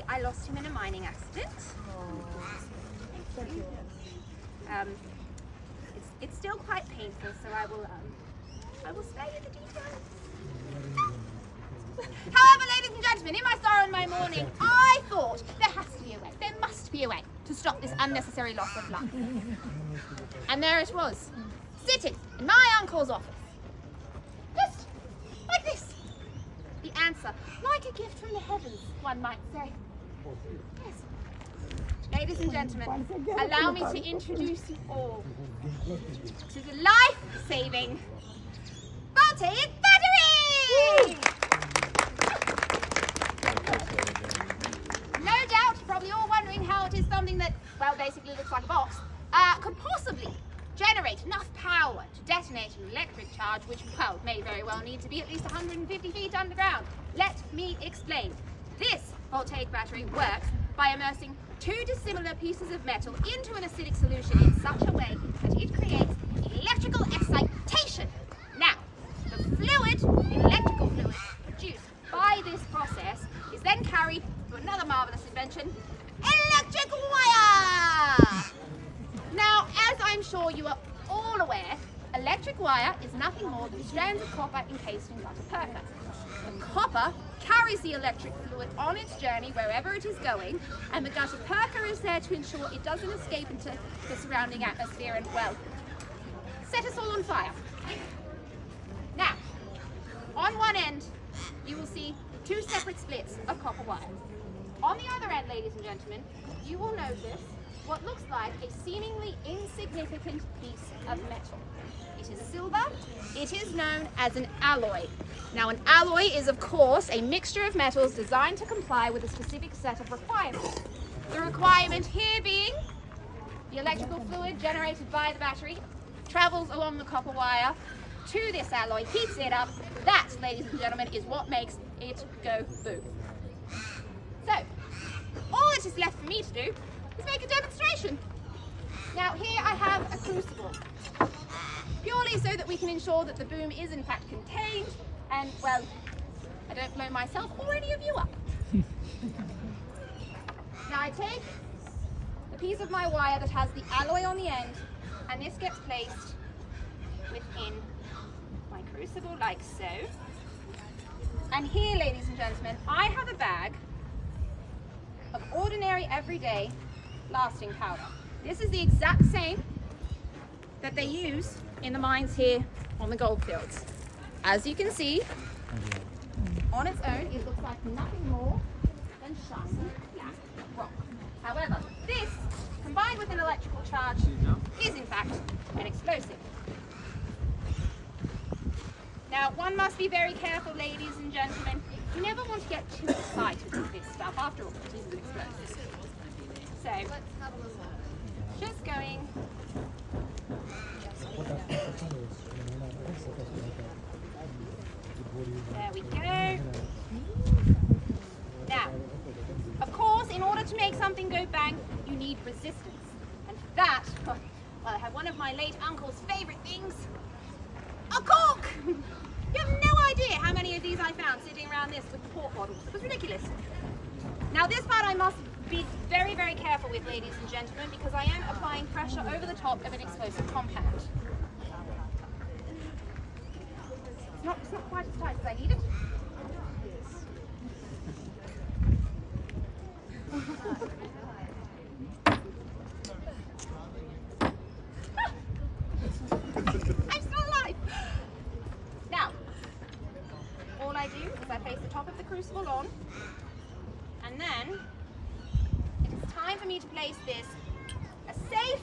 I lost him in a mining accident. It's still quite painful, so I will spare you the details. However, ladies and gentlemen, in my sorrow and my mourning, I thought there has to be a way, there must be a way to stop this unnecessary loss of life. And there it was, sitting in my uncle's office. Just like this. The answer, like a gift from the heavens, one might say. Yes. Ladies and gentlemen, allow me to introduce you all to the life-saving Voltaic battery! No doubt, you're probably all wondering how it is something that, well, basically looks like a box, could possibly generate enough power to detonate an electric charge, which, well, may very well need to be at least 150 feet underground. Let me explain. This Voltaic battery works by immersing two dissimilar pieces of metal into an acidic solution in such a way that it creates electrical excitation. Now, the electrical fluid produced by this process is then carried to another marvellous invention, electric wire! Now, as I'm sure you are all aware, electric wire is nothing more than strands of copper encased in gutta percha. The copper carries the electric fluid on its journey wherever it is going, and the gutta percha is there to ensure it doesn't escape into the surrounding atmosphere and, well, set us all on fire. Now, on one end, you will see two separate splits of copper wire. On the other end, ladies and gentlemen, you will notice what looks like a seemingly insignificant piece of metal. It is silver. It is known as an alloy. Now, an alloy is, of course, a mixture of metals designed to comply with a specific set of requirements. The requirement here being the electrical fluid generated by the battery travels along the copper wire to this alloy, heats it up. That, ladies and gentlemen, is what makes it go boom. So, all that is left for me to do is make a demonstration. Now, here I have a crucible, purely so that we can ensure that the boom is in fact contained and, well, I don't blow myself or any of you up. Now I take the piece of my wire that has the alloy on the end, and this gets placed within my crucible like so. And here, ladies and gentlemen, I have a bag of ordinary, everyday, lasting powder. This is the exact same that they use in the mines here on the goldfields. As you can see, on its own, it looks like nothing more than shiny black rock. However, this, combined with an electrical charge, is in fact an explosive. Now, one must be very careful, ladies and gentlemen. You never want to get too excited with this stuff. After all, it is an explosive. So, just going. There we go. Now, of course, in order to make something go bang, you need resistance. And for that, well, I have one of my late uncle's favourite things, a cork! You have no idea how many of these I found sitting around this with the port bottles. It was ridiculous. Now, this part I must be very, very careful with, ladies and gentlemen, because I am applying pressure over the top of an explosive compound. It's not quite as tight as I need it. I'm still alive! Now, all I do is I place the top of the crucible on, and then it is time for me to place this a safe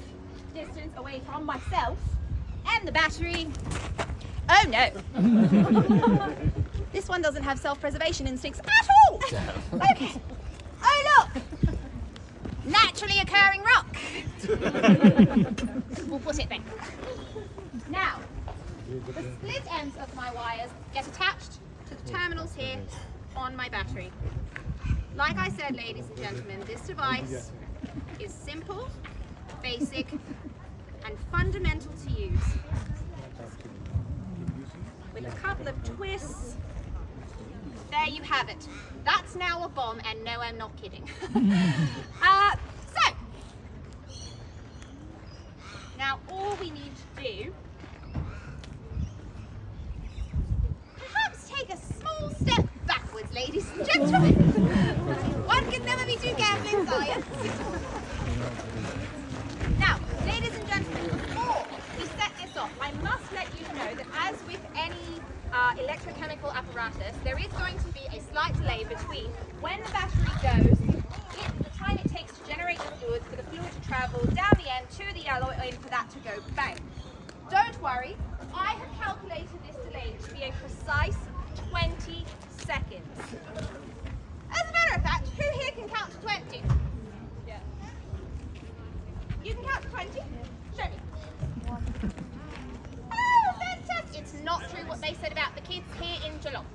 distance away from myself and the battery. Oh no! This one doesn't have self-preservation instincts at all! Okay. Oh look! Naturally occurring rock! We'll put it there. Now, the split ends of my wires get attached to the terminals here on my battery. Like I said, ladies and gentlemen, this device is simple, basic, and fundamental to use. With a couple of twists, there you have it. That's now a bomb, and no, I'm not kidding. So, now all we need to do, perhaps take a small step backwards, ladies and gentlemen. One can never be too careful in science. Now, ladies and gentlemen, before we set this off, I must let you know that as with any electrochemical apparatus, there is going to be a slight delay between when the battery goes, the time it takes to generate the fluid, for the fluid to travel down the end to the alloy, and for that to go bang. Don't worry, I have calculated this delay to be a precise 20 seconds. As a matter of fact, who here can count to 20? Yeah. You can count to 20? Show me. Oh, fantastic! It's not true what they said about the kids here in Geelong.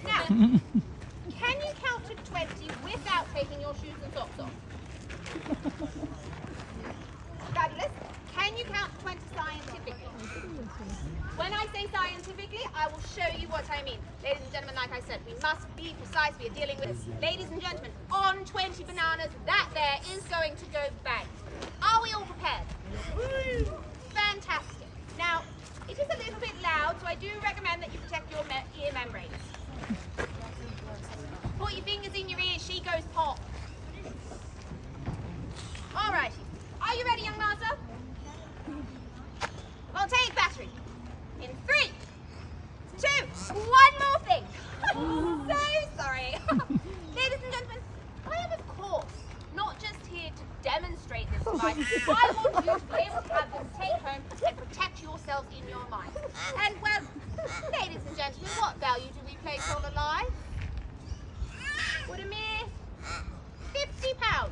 Now, can you count to 20 without taking your shoes and socks off? Fabulous. Can you count to 20 scientifically? When I say scientifically, I will show you what I mean. Ladies and gentlemen, like I said, we must be precise. We are dealing with this. Ladies and gentlemen, on 20 bananas, that there is going to go bang. Are we all prepared? Woo! Fantastic. Now, it is a little bit loud, so I do recommend that you protect your ear membranes. Put your fingers in your ears, she goes pop. Alrighty. Are you ready, young master? Voltaic battery. In 3, 2, one more thing. I'm so sorry. Ladies and gentlemen, I am of course not just here to demonstrate this device. I want you to be able to have this take home and protect yourselves in your mind. And well, ladies and gentlemen, what value do we place on a life? Would a mere £50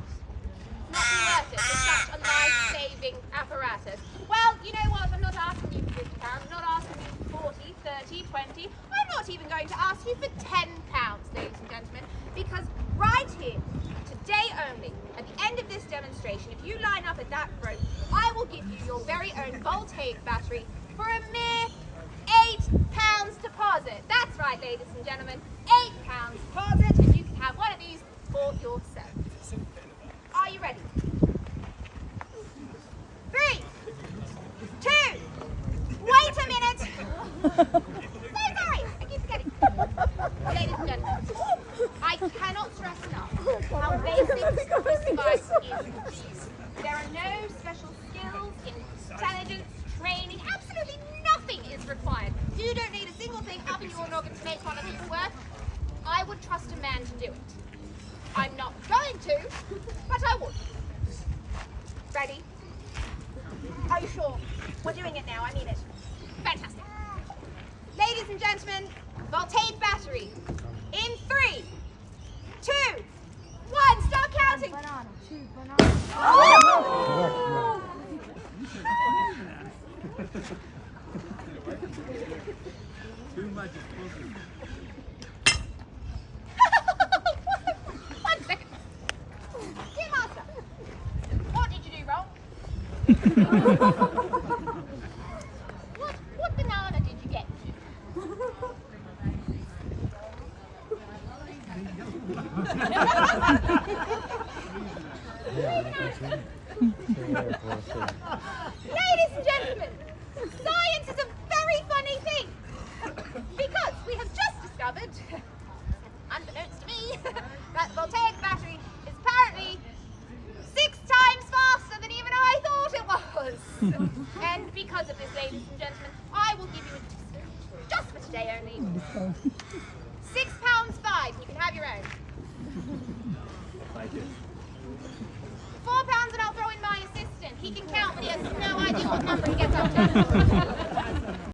not be worth it for such a life-saving apparatus? Well, you know what? I'm not asking you for £50. I'm not asking you for 40, 30, 20. I'm not even going to ask you for £10, ladies and gentlemen, because right here, today only, at the end of this demonstration, if you line up at that rope, I will give you your very own Voltaic battery for a mere £8 deposit. That's right, ladies and gentlemen, £8 deposit, and you can have one of these for yourself. Are you ready? 3, 2, wait a minute. So sorry, I keep forgetting. Ladies and gentlemen, I cannot stress enough how basic this device is. There are no special skills, intelligence, training, absolutely nothing is required. You don't need a single thing up in your noggin to make one of these work. I would trust a man to do it. I'm not going to, but I would. Ready? Are you sure? We're doing it now, I mean it. Fantastic. Ladies and gentlemen, Voltaic battery. In 3, 2, 1, start counting. Banana, 2 bananas. Oh! Too much is possible. One second. Dear Master, what did you do wrong? What banana did you get Ladies and gentlemen, science is a very funny thing because we have just discovered, unbeknownst to me, that the Voltaic battery is apparently 6 times faster than even I thought it was. And because of this, ladies and gentlemen, I will give you a discount, just for today only. £6.5, you can have your own. Thank you. £4 and I'll throw in my assistant. He can count, but he has no idea what number he gets up to.